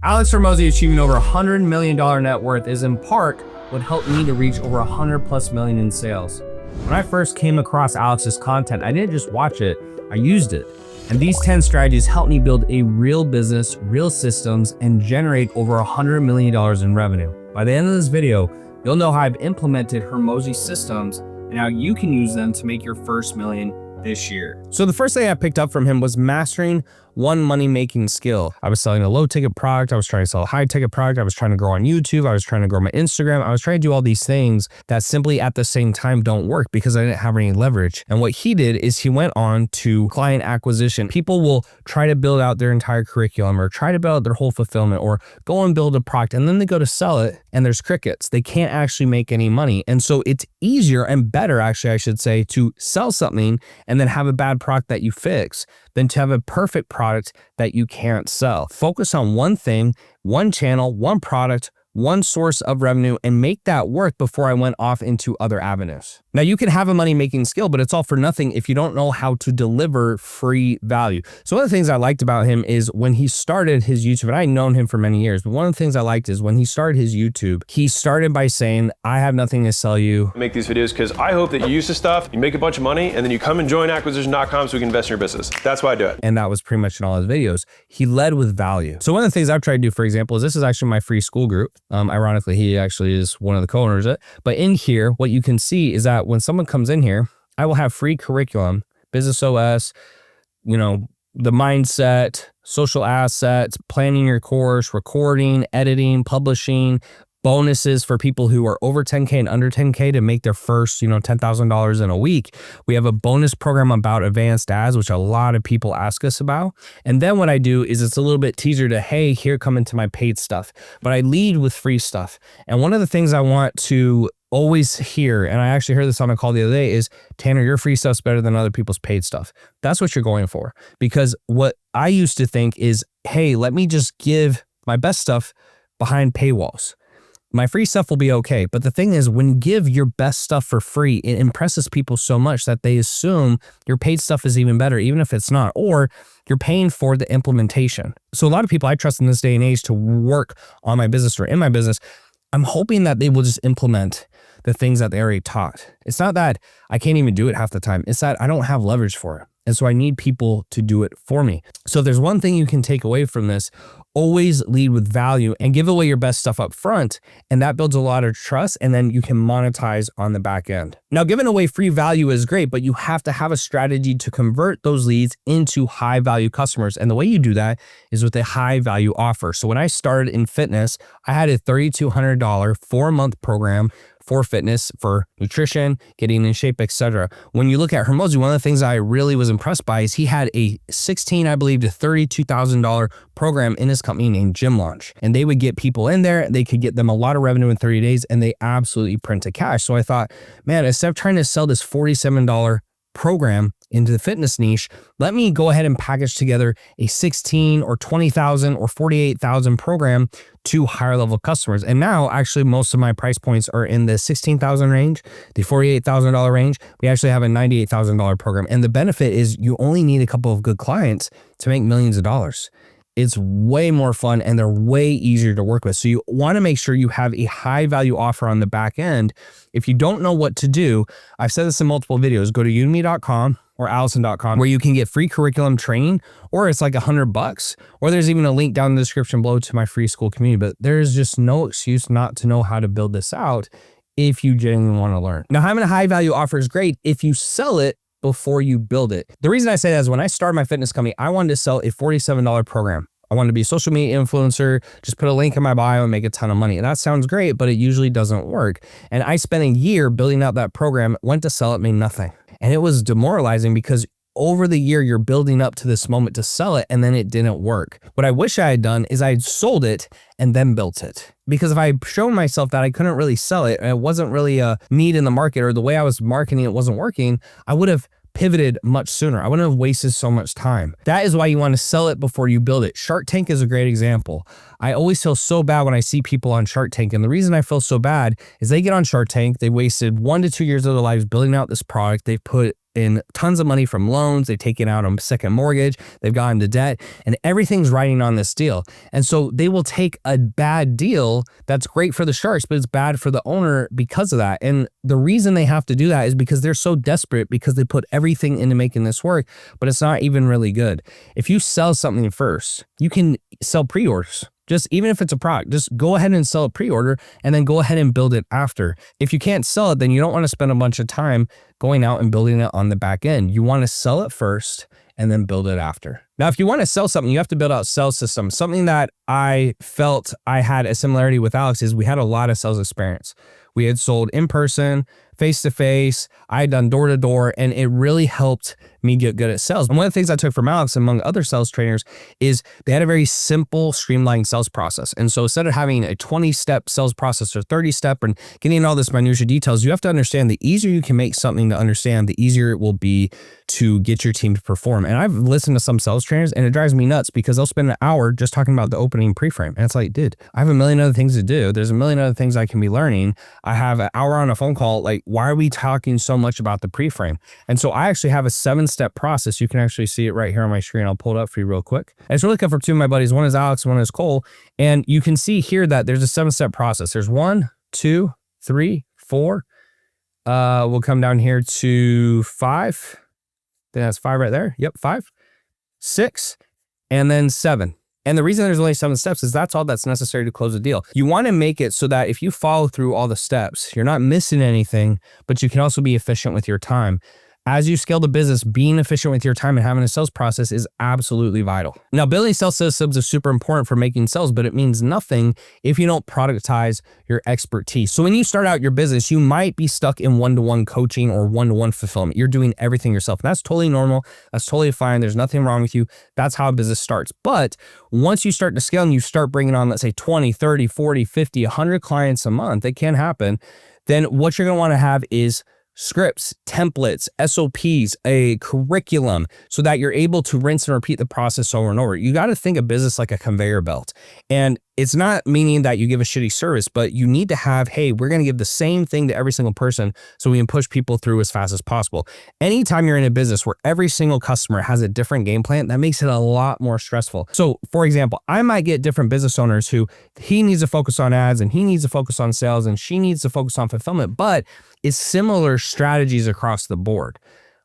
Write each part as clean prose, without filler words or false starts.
Alex Hormozi achieving over $100 million net worth is in part what helped me to reach over 100+ million in sales. When I first came across Alex's content, I didn't just watch it, I used it. And these 10 strategies helped me build a real business, real systems, and generate over $100 million in revenue. By the end of this video, you'll know how I've implemented Hormozi systems and how you can use them to make your first million this year. So the first thing I picked up from him was mastering one money-making skill. I was selling a low-ticket product. I was trying to sell a high-ticket product. I was trying to grow on YouTube. I was trying to grow my Instagram. I was trying to do all these things that simply at the same time don't work because I didn't have any leverage. And what he did is he went on to client acquisition. People will try to build out their entire curriculum or try to build out their whole fulfillment or go and build a product, and then they go to sell it and there's crickets. They can't actually make any money. And so it's easier and better, actually, I should say, to sell something and then have a bad product that you fix than to have a perfect product that you can't sell. Focus on one thing, one channel, one product, one source of revenue, and make that work before I went off into other avenues. Now, you can have a money-making skill, but it's all for nothing if you don't know how to deliver free value. So one of the things I liked about him is when he started his YouTube, and I'd known him for many years, but one of the things I liked is when he started his YouTube, he started by saying, I have nothing to sell you. I make these videos because I hope that you use this stuff, you make a bunch of money, and then you come and join acquisition.com so we can invest in your business. That's why I do it. And that was pretty much in all his videos. He led with value. So one of the things I've tried to do, for example, is this is actually my free school group. Ironically, he actually is one of the co-owners of it. But in here, what you can see is that when someone comes in here, I will have free curriculum, business OS, the mindset, social assets, planning your course, recording, editing, publishing, bonuses for people who are over 10K and under 10K to make their first, $10,000 in a week. We have a bonus program about advanced ads, which a lot of people ask us about. And then what I do is it's a little bit teaser to, hey, here, come into my paid stuff. But I lead with free stuff. And one of the things I want to always hear, and I actually heard this on a call the other day, is, Tanner, your free stuff's better than other people's paid stuff. That's what you're going for. Because what I used to think is, hey, let me just give my best stuff behind paywalls. My free stuff will be okay. But the thing is, when you give your best stuff for free, it impresses people so much that they assume your paid stuff is even better, even if it's not, or you're paying for the implementation. So a lot of people I trust in this day and age to work on my business or in my business, I'm hoping that they will just implement the things that they already taught. It's not that I can't even do it half the time. It's that I don't have leverage for it. And so I need people to do it for me. So if there's one thing you can take away from this, always lead with value and give away your best stuff up front. And that builds a lot of trust, and then you can monetize on the back end. Now, giving away free value is great, but you have to have a strategy to convert those leads into high value customers. And the way you do that is with a high value offer. So when I started in fitness, I had a $3,200 4-month program for fitness, for nutrition, getting in shape, etc. When you look at Hormozi, one of the things I really was impressed by is he had a $16,000, I believe, to $32,000 program in his company named Gym Launch. And they would get people in there, they could get them a lot of revenue in 30 days, and they absolutely printed cash. So I thought, man, instead of trying to sell this $47 program into the fitness niche, let me go ahead and package together a 16 or 20,000 or 48,000 program to higher level customers. And now actually most of my price points are in the 16,000 range, the $48,000 range. We actually have a $98,000 program. And the benefit is you only need a couple of good clients to make millions of dollars. It's way more fun and they're way easier to work with. So you want to make sure you have a high value offer on the back end. If you don't know what to do, I've said this in multiple videos, go to udemy.com or allison.com where you can get free curriculum training, or it's like $100, or there's even a link down in the description below to my free school community. But there's just no excuse not to know how to build this out if you genuinely want to learn. Now, having a high value offer is great if you sell it before you build it. The reason I say that is when I started my fitness company, I wanted to sell a $47 program. I wanted to be a social media influencer, just put a link in my bio and make a ton of money. And that sounds great, but it usually doesn't work. And I spent a year building out that program, went to sell it, made nothing. And it was demoralizing because over the year, you're building up to this moment to sell it, and then it didn't work. What I wish I had done is I had sold it and then built it. Because if I had shown myself that I couldn't really sell it, and it wasn't really a need in the market, or the way I was marketing it wasn't working, I would have pivoted much sooner. I wouldn't have wasted so much time. That is why you want to sell it before you build it. Shark Tank is a great example. I always feel so bad when I see people on Shark Tank. And the reason I feel so bad is they get on Shark Tank, they wasted 1 to 2 years of their lives building out this product. They put in tons of money from loans. They've taken out a second mortgage. They've gotten into debt, and everything's riding on this deal. And so they will take a bad deal that's great for the sharks, but it's bad for the owner because of that. And the reason they have to do that is because they're so desperate, because they put everything into making this work, but it's not even really good. If you sell something first, you can sell pre-orders. Just even if it's a product, just go ahead and sell a pre-order and then go ahead and build it after. If you can't sell it, then you don't want to spend a bunch of time going out and building it on the back end. You want to sell it first and then build it after. Now, if you want to sell something, you have to build out sales systems. Something that I felt I had a similarity with Alex is we had a lot of sales experience. We had sold in person, face-to-face, I had done door-to-door, and it really helped me get good at sales. And one of the things I took from Alex, among other sales trainers, is they had a very simple, streamlined sales process. And so instead of having a 20-step sales process or 30-step and getting all this minutiae details, you have to understand the easier you can make something to understand, the easier it will be to get your team to perform. And I've listened to some sales trainers, and it drives me nuts because they'll spend an hour just talking about the opening pre-frame. And it's like, dude, I have a million other things to do. There's a million other things I can be learning. I have an hour on a phone call. Like, why are we talking so much about the pre-frame? And so I actually have a 7-step process. You can actually see it right here on my screen. I'll pull it up for you real quick. And it's really good for two of my buddies. One is Alex, one is Cole. And you can see here that there's a 7-step process. There's 1, 2, 3, 4. We'll come down here to 5. Then that's 5 right there. Yep, 5, 6, and then 7. And the reason there's only 7 steps is that's all that's necessary to close a deal. You want to make it so that if you follow through all the steps, you're not missing anything, but you can also be efficient with your time. As you scale the business, being efficient with your time and having a sales process is absolutely vital. Now, building sales systems is super important for making sales, but it means nothing if you don't productize your expertise. So when you start out your business, you might be stuck in one-to-one coaching or one-to-one fulfillment. You're doing everything yourself. And that's totally normal. That's totally fine. There's nothing wrong with you. That's how a business starts. But once you start to scale and you start bringing on, let's say 20, 30, 40, 50, 100 clients a month, it can happen. Then what you're going to want to have is scripts, templates, SOPs, a curriculum, so that you're able to rinse and repeat the process over and over. You got to think of business like a conveyor belt. And it's not meaning that you give a shitty service, but you need to have, hey, we're going to give the same thing to every single person so we can push people through as fast as possible. Anytime you're in a business where every single customer has a different game plan, that makes it a lot more stressful. So for example, I might get different business owners who he needs to focus on ads and he needs to focus on sales and she needs to focus on fulfillment, but it's similar strategies across the board.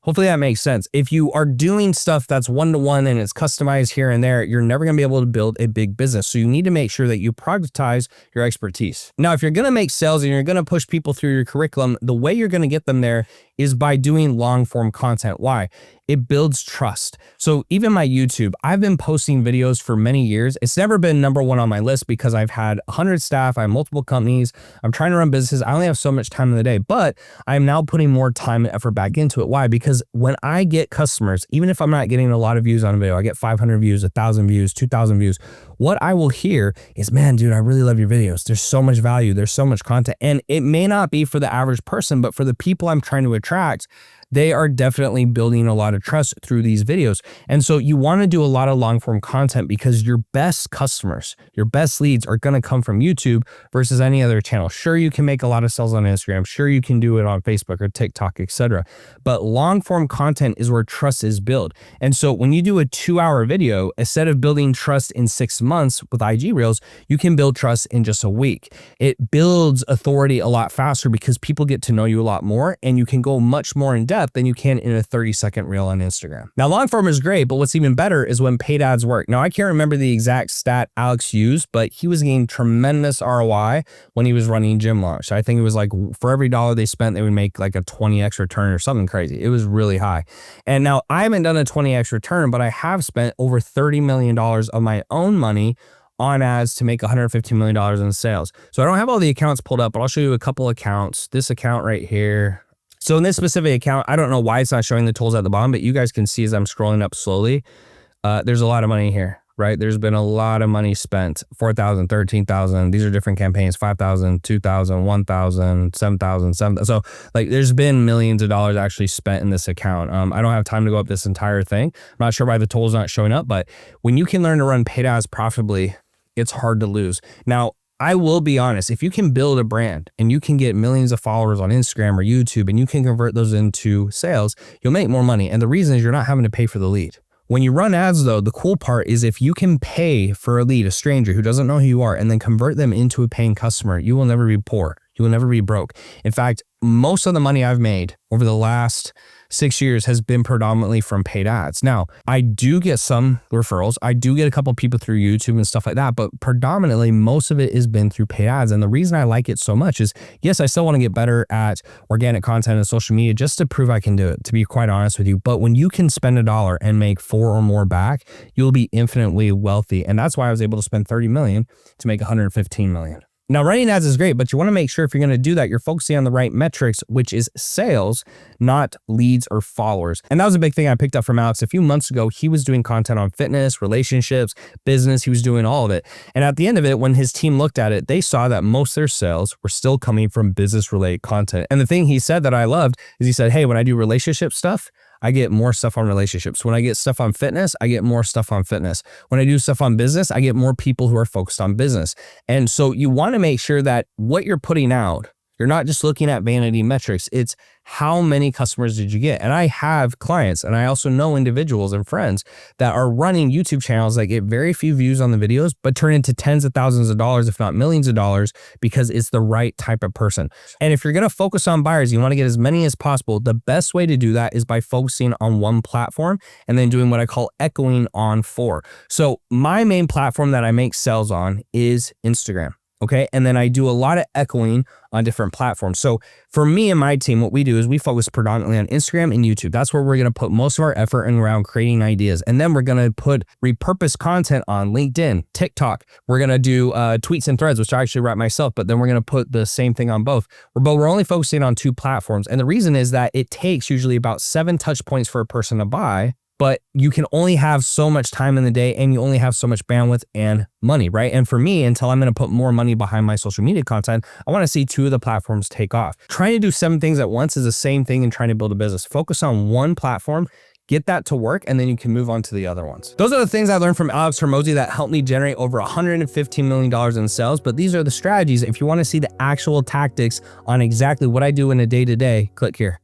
Hopefully that makes sense. If you are doing stuff that's one-to-one and it's customized here and there, you're never going to be able to build a big business. So you need to make sure that you productize your expertise. Now, if you're going to make sales and you're going to push people through your curriculum, the way you're going to get them there is by doing long-form content. Why? It builds trust. So even my YouTube, I've been posting videos for many years. It's never been #1 on my list because I've had 100 staff. I have multiple companies. I'm trying to run businesses. I only have so much time in the day, but I'm now putting more time and effort back into it. Why? Because when I get customers, even if I'm not getting a lot of views on a video, I get 500 views, 1,000 views, 2,000 views. What I will hear is, man, dude, I really love your videos. There's so much value. There's so much content. And it may not be for the average person, but for the people I'm trying to attract, they are definitely building a lot of trust through these videos. And so you want to do a lot of long form content because your best customers, your best leads are going to come from YouTube versus any other channel. Sure, you can make a lot of sales on Instagram. Sure, you can do it on Facebook or TikTok, etc. But long form content is where trust is built. And so when you do a 2-hour video, instead of building trust in 6 months with IG Reels, you can build trust in just a week. It builds authority a lot faster because people get to know you a lot more and you can go much more in depth than you can in a 30-second reel on Instagram. Now, long form is great, but what's even better is when paid ads work. Now, I can't remember the exact stat Alex used, but he was getting tremendous ROI when he was running Gym Launch. So I think it was like for every $1 they spent, they would make like a 20x return or something crazy. It was really high. And now I haven't done a 20x return, but I have spent over $30 million of my own money on ads to make $115 million in sales. So I don't have all the accounts pulled up, but I'll show you a couple accounts. This account right here. So in this specific account, I don't know why it's not showing the tools at the bottom, but you guys can see as I'm scrolling up slowly, there's a lot of money here, right? There's been a lot of money spent, 4,000, 13,000. These are different campaigns, 5,000, 2,000, 1,000, 7,000, 7,000. So like there's been millions of dollars actually spent in this account. I don't have time to go up this entire thing. I'm not sure why the tool's not showing up, but when you can learn to run paid ads profitably, it's hard to lose. Now, I will be honest, if you can build a brand and you can get millions of followers on Instagram or YouTube and you can convert those into sales, you'll make more money. And the reason is you're not having to pay for the lead. When you run ads though, the cool part is if you can pay for a lead, a stranger who doesn't know who you are, and then convert them into a paying customer, you will never be poor. You will never be broke. In fact, most of the money I've made over the last 6 years has been predominantly from paid ads. Now, I do get some referrals. I do get a couple of people through YouTube and stuff like that, but predominantly most of it has been through paid ads. And the reason I like it so much is, yes, I still want to get better at organic content and social media just to prove I can do it, to be quite honest with you. But when you can spend $1 and make 4 or more back, you'll be infinitely wealthy. And that's why I was able to spend 30 million to make 115 million. Now, running ads is great, but you want to make sure if you're going to do that, you're focusing on the right metrics, which is sales, not leads or followers. And that was a big thing I picked up from Alex a few months ago. He was doing content on fitness, relationships, business. He was doing all of it. And at the end of it, when his team looked at it, they saw that most of their sales were still coming from business related content. And the thing he said that I loved is he said, hey, when I do relationship stuff, I get more stuff on relationships. When I get stuff on fitness, I get more stuff on fitness. When I do stuff on business, I get more people who are focused on business. And so you want to make sure that what you're putting out, you're not just looking at vanity metrics. It's how many customers did you get? And I have clients, and I also know individuals and friends that are running YouTube channels that get very few views on the videos, but turn into tens of thousands of dollars, if not millions of dollars, because it's the right type of person. And if you're going to focus on buyers, you want to get as many as possible. The best way to do that is by focusing on one platform and then doing what I call echoing on 4. So my main platform that I make sales on is Instagram. Okay. And then I do a lot of echoing on different platforms. So for me and my team, what we do is we focus predominantly on Instagram and YouTube. That's where we're going to put most of our effort in around creating ideas. And then we're going to put repurposed content on LinkedIn, TikTok. We're going to do tweets and threads, which I actually write myself, but then we're going to put the same thing on both. But we're only focusing on 2 platforms. And the reason is that it takes usually about 7 touch points for a person to buy, but you can only have so much time in the day and you only have so much bandwidth and money, right? And for me, until I'm going to put more money behind my social media content, I want to see 2 of the platforms take off. Trying to do 7 things at once is the same thing in trying to build a business. Focus on one platform, get that to work, and then you can move on to the other ones. Those are the things I learned from Alex Hormozi that helped me generate over $115 million in sales. But these are the strategies. If you want to see the actual tactics on exactly what I do in a day-to-day, click here.